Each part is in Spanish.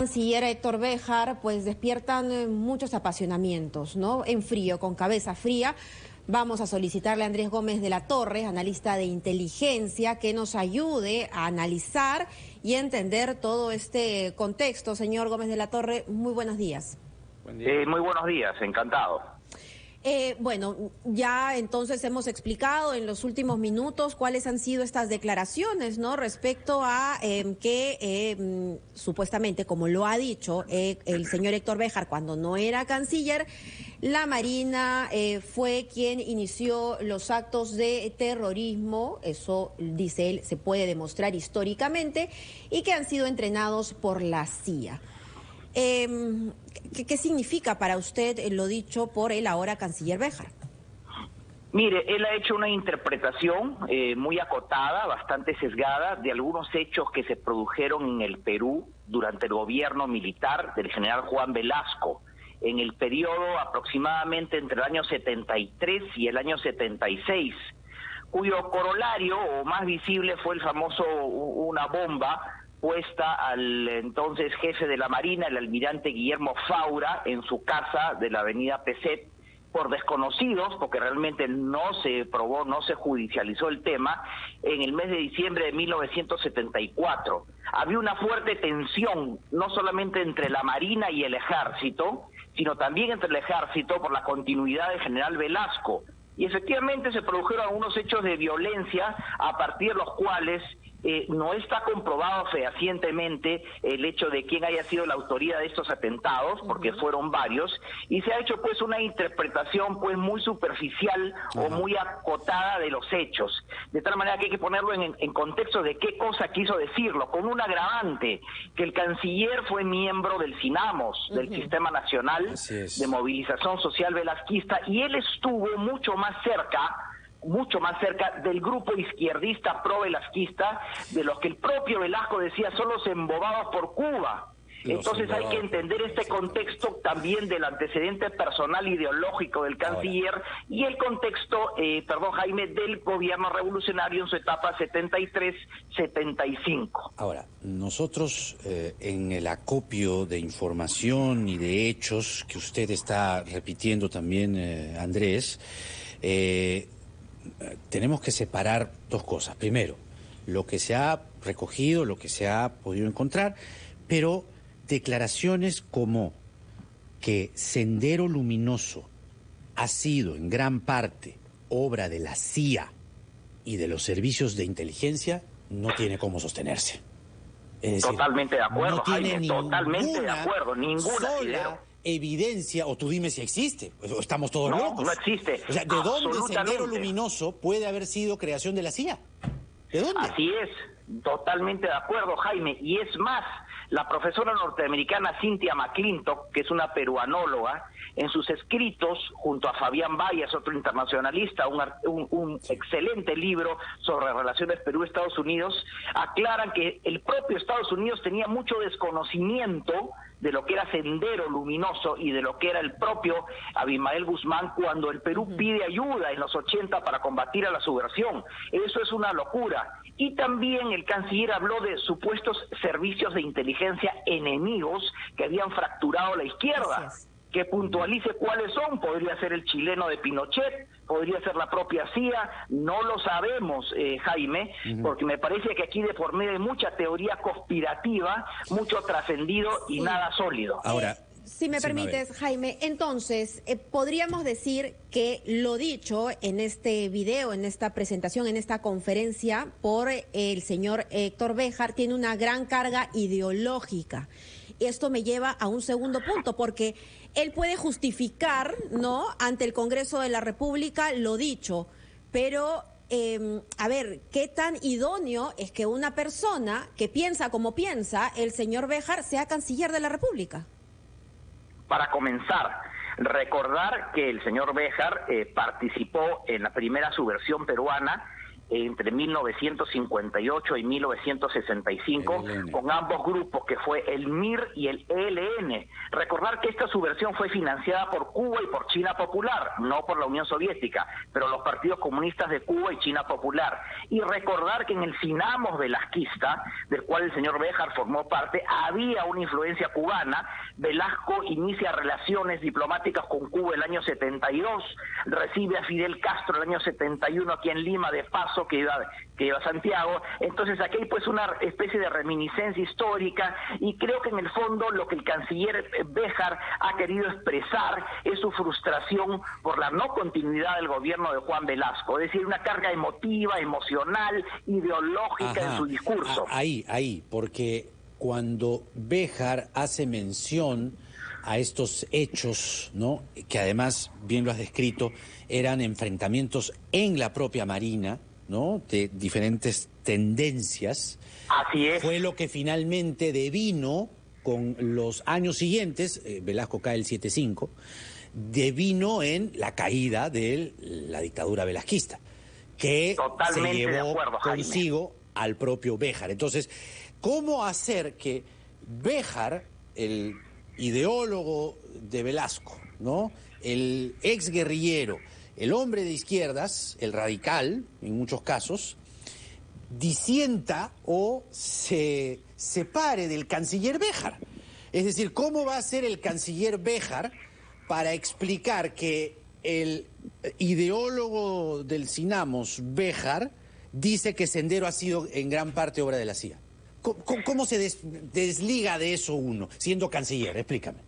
Canciller Héctor Béjar, pues despiertan muchos apasionamientos, ¿no? En frío, con cabeza fría. Vamos a solicitarle a Andrés Gómez de la Torre, analista de inteligencia, que nos ayude a analizar y entender todo este contexto. Señor Gómez de la Torre, muy buenos días. Buen día. Muy buenos días, encantado. Bueno, ya entonces hemos explicado en los últimos minutos cuáles han sido estas declaraciones, ¿no? Respecto a que supuestamente, como lo ha dicho el señor Héctor Béjar cuando no era canciller, la Marina fue quien inició los actos de terrorismo, eso dice él, se puede demostrar históricamente, y que han sido entrenados por la CIA. ¿Qué significa para usted lo dicho por el ahora canciller Béjar? Mire, él ha hecho una interpretación muy acotada, bastante sesgada, de algunos hechos que se produjeron en el Perú durante el gobierno militar del general Juan Velasco, en el periodo aproximadamente entre el año 73 y el año 76, cuyo corolario o más visible fue el famoso una bomba puesta al entonces jefe de la Marina, el almirante Guillermo Faura, en su casa de la avenida Peset, por desconocidos, porque realmente no se probó, no se judicializó el tema, en el mes de diciembre de 1974. Había una fuerte tensión, no solamente entre la Marina y el Ejército, sino también entre el Ejército por la continuidad del general Velasco. Y efectivamente se produjeron algunos hechos de violencia a partir de los cuales no está comprobado fehacientemente el hecho de quién haya sido la autoría de estos atentados, porque fueron varios, y se ha hecho pues una interpretación pues muy superficial o muy acotada de los hechos, de tal manera que hay que ponerlo en contexto de qué cosa quiso decirlo, con un agravante, que el canciller fue miembro del SINAMOS, del Sistema Nacional de Movilización Social Velasquista, y él estuvo mucho más cerca del grupo izquierdista pro-velasquista, de los que el propio Velasco decía son los embobados por Cuba. Entonces hay que entender este contexto también del antecedente personal ideológico del canciller y el contexto, Jaime, del gobierno revolucionario en su etapa 73-75. Ahora, nosotros en el acopio de información y de hechos que usted está repitiendo también, Andrés, tenemos que separar dos cosas. Primero, lo que se ha recogido, lo que se ha podido encontrar, pero declaraciones como que Sendero Luminoso ha sido en gran parte obra de la CIA y de los servicios de inteligencia no tiene cómo sostenerse. Es decir, totalmente de acuerdo, no tiene Jaime, totalmente de acuerdo, ninguna evidencia, o tú dime si existe, estamos todos locos. No existe. O sea, ¿de dónde Sendero Luminoso puede haber sido creación de la CIA? ¿De dónde? Así es, totalmente de acuerdo, Jaime, y es más, la profesora norteamericana Cynthia McClintock, que es una peruanóloga, en sus escritos, junto a Fabián Bayas, otro internacionalista, un excelente libro sobre relaciones Perú-Estados Unidos, aclaran que el propio Estados Unidos tenía mucho desconocimiento de lo que era Sendero Luminoso y de lo que era el propio Abimael Guzmán cuando el Perú pide ayuda en los 80 para combatir a la subversión. Eso es una locura. Y también el canciller habló de supuestos servicios de inteligencia enemigos que habían fracturado la izquierda. Que puntualice cuáles son, podría ser el chileno de Pinochet, podría ser la propia CIA, no lo sabemos, Jaime, porque me parece que aquí de por medio hay mucha teoría conspirativa, mucho trascendido y nada sólido. Ahora, si me permites, Jaime, entonces, podríamos decir que lo dicho en este video, en esta presentación, en esta conferencia por el señor Héctor Béjar, tiene una gran carga ideológica. Esto me lleva a un segundo punto, porque él puede justificar, ¿no?, ante el Congreso de la República lo dicho, pero, a ver, ¿qué tan idóneo es que una persona que piensa como piensa el señor Béjar sea canciller de la República? Para comenzar, recordar que el señor Béjar participó en la primera subversión peruana entre 1958 y 1965 con ambos grupos, que fue el MIR y el ELN. Recordar que esta subversión fue financiada por Cuba y por China Popular, no por la Unión Soviética, pero los partidos comunistas de Cuba y China Popular. Y recordar que en el Sinamos velasquista, del cual el señor Béjar formó parte, había una influencia cubana. Velasco inicia relaciones diplomáticas con Cuba el año 72, recibe a Fidel Castro el año 71 aquí en Lima de paso, que iba a Santiago. Entonces aquí hay pues una especie de reminiscencia histórica, y creo que en el fondo lo que el canciller Béjar ha querido expresar es su frustración por la no continuidad del gobierno de Juan Velasco, es decir, una carga emotiva, emocional, ideológica en su discurso. Ahí, porque cuando Béjar hace mención a estos hechos, ¿no?, que además, bien lo has descrito, eran enfrentamientos en la propia Marina, ¿no?, de diferentes tendencias. Así es. Fue lo que finalmente devino con los años siguientes, Velasco cae el 75, devino en la caída de la dictadura velasquista, que Totalmente se llevó de acuerdo, consigo al propio Béjar. Entonces, ¿cómo hacer que Béjar, el ideólogo de Velasco, ¿no?, el exguerrillero, el hombre de izquierdas, el radical, en muchos casos, disienta o se separe del canciller Béjar? Es decir, ¿cómo va a ser el canciller Béjar para explicar que el ideólogo del Sinamos, Béjar, dice que Sendero ha sido en gran parte obra de la CIA? ¿Cómo se desliga de eso uno, siendo canciller? Explícame.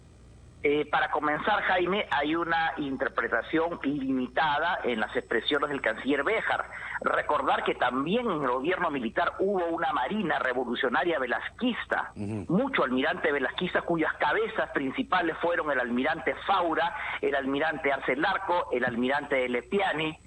Para comenzar, Jaime, hay una interpretación ilimitada en las expresiones del canciller Béjar. Recordar que también en el gobierno militar hubo una marina revolucionaria velasquista, mucho almirante velasquista, cuyas cabezas principales fueron el almirante Faura, el almirante Arcelarco, el almirante Lepiani,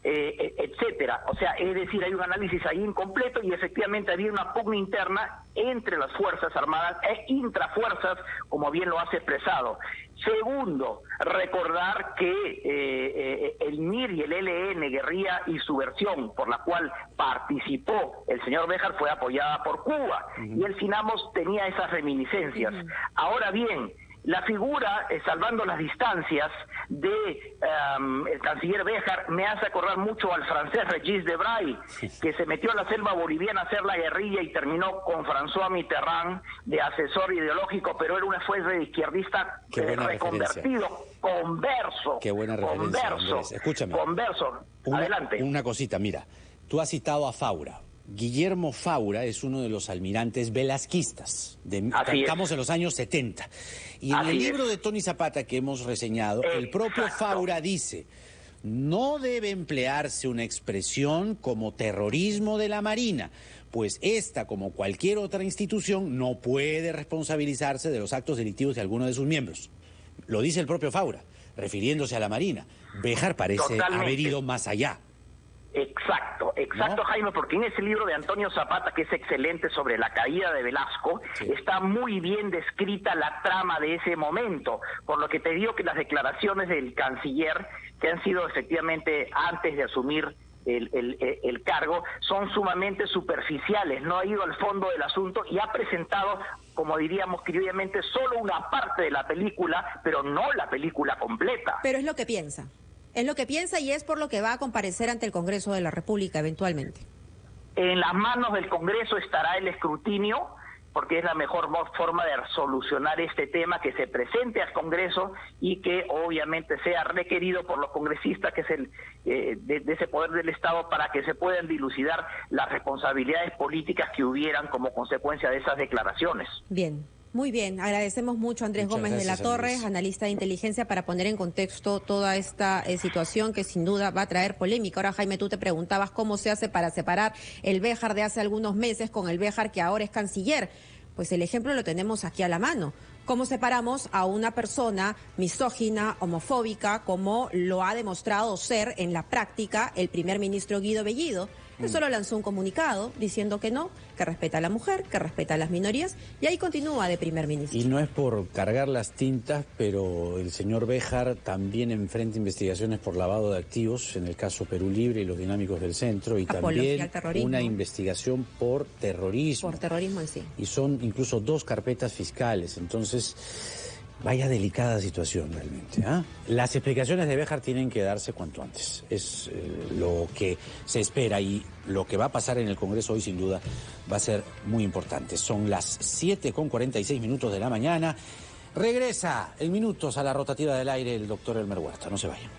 etcétera. O sea, es decir, hay un análisis ahí incompleto, y efectivamente había una pugna interna entre las Fuerzas Armadas e intrafuerzas, como bien lo has expresado. Segundo, recordar que el MIR y el ELN, guerrilla y subversión, por la cual participó el señor Béjar, fue apoyada por Cuba, y el Sinamos tenía esas reminiscencias. Ahora bien, la figura, salvando las distancias, de el canciller Béjar me hace acordar mucho al francés Regis Debray, que se metió a la selva boliviana a hacer la guerrilla y terminó con François Mitterrand de asesor ideológico, pero era una fuerza de izquierdista reconvertido, converso. Qué buena referencia, Andrés. Escúchame. Converso. Adelante. Una cosita, mira, tú has citado a Faura. Guillermo Faura es uno de los almirantes velasquistas. Estamos en los años 70. Y en el libro de Tony Zapata que hemos reseñado, el propio Faura dice: no debe emplearse una expresión como terrorismo de la Marina, pues esta, como cualquier otra institución, no puede responsabilizarse de los actos delictivos de alguno de sus miembros. Lo dice el propio Faura, refiriéndose a la Marina. Béjar parece haber ido más allá. Exacto, ¿no? Jaime, porque en ese libro de Antonio Zapata, que es excelente, sobre la caída de Velasco, está muy bien descrita la trama de ese momento, por lo que te digo que las declaraciones del canciller, que han sido efectivamente antes de asumir el cargo, son sumamente superficiales, no ha ido al fondo del asunto y ha presentado, como diríamos criollamente, solo una parte de la película, pero no la película completa. Pero es lo que piensa. Es lo que piensa, y es por lo que va a comparecer ante el Congreso de la República eventualmente. En las manos del Congreso estará el escrutinio, porque es la mejor forma de solucionar este tema, que se presente al Congreso y que obviamente sea requerido por los congresistas, que es de ese poder del Estado, para que se puedan dilucidar las responsabilidades políticas que hubieran como consecuencia de esas declaraciones. Bien. Muy bien, agradecemos mucho a Andrés Gómez de la Torre, Andrés, analista de inteligencia, para poner en contexto toda esta situación que sin duda va a traer polémica. Ahora, Jaime, tú te preguntabas cómo se hace para separar el Béjar de hace algunos meses con el Béjar que ahora es canciller. Pues el ejemplo lo tenemos aquí a la mano. ¿Cómo separamos a una persona misógina, homofóbica, como lo ha demostrado ser en la práctica el primer ministro Guido Bellido? Él solo lanzó un comunicado diciendo que no, que respeta a la mujer, que respeta a las minorías, y ahí continúa de primer ministro. Y no es por cargar las tintas, pero el señor Béjar también enfrenta investigaciones por lavado de activos, en el caso Perú Libre y los dinámicos del centro, y también una investigación por terrorismo. Por terrorismo en sí. Y son incluso 2 carpetas fiscales, entonces... Vaya delicada situación realmente. Las explicaciones de Béjar tienen que darse cuanto antes. Es lo que se espera y lo que va a pasar en el Congreso hoy sin duda va a ser muy importante. Son las 7:46 de la mañana. Regresa en minutos a la rotativa del aire el doctor Elmer Huerta. No se vayan.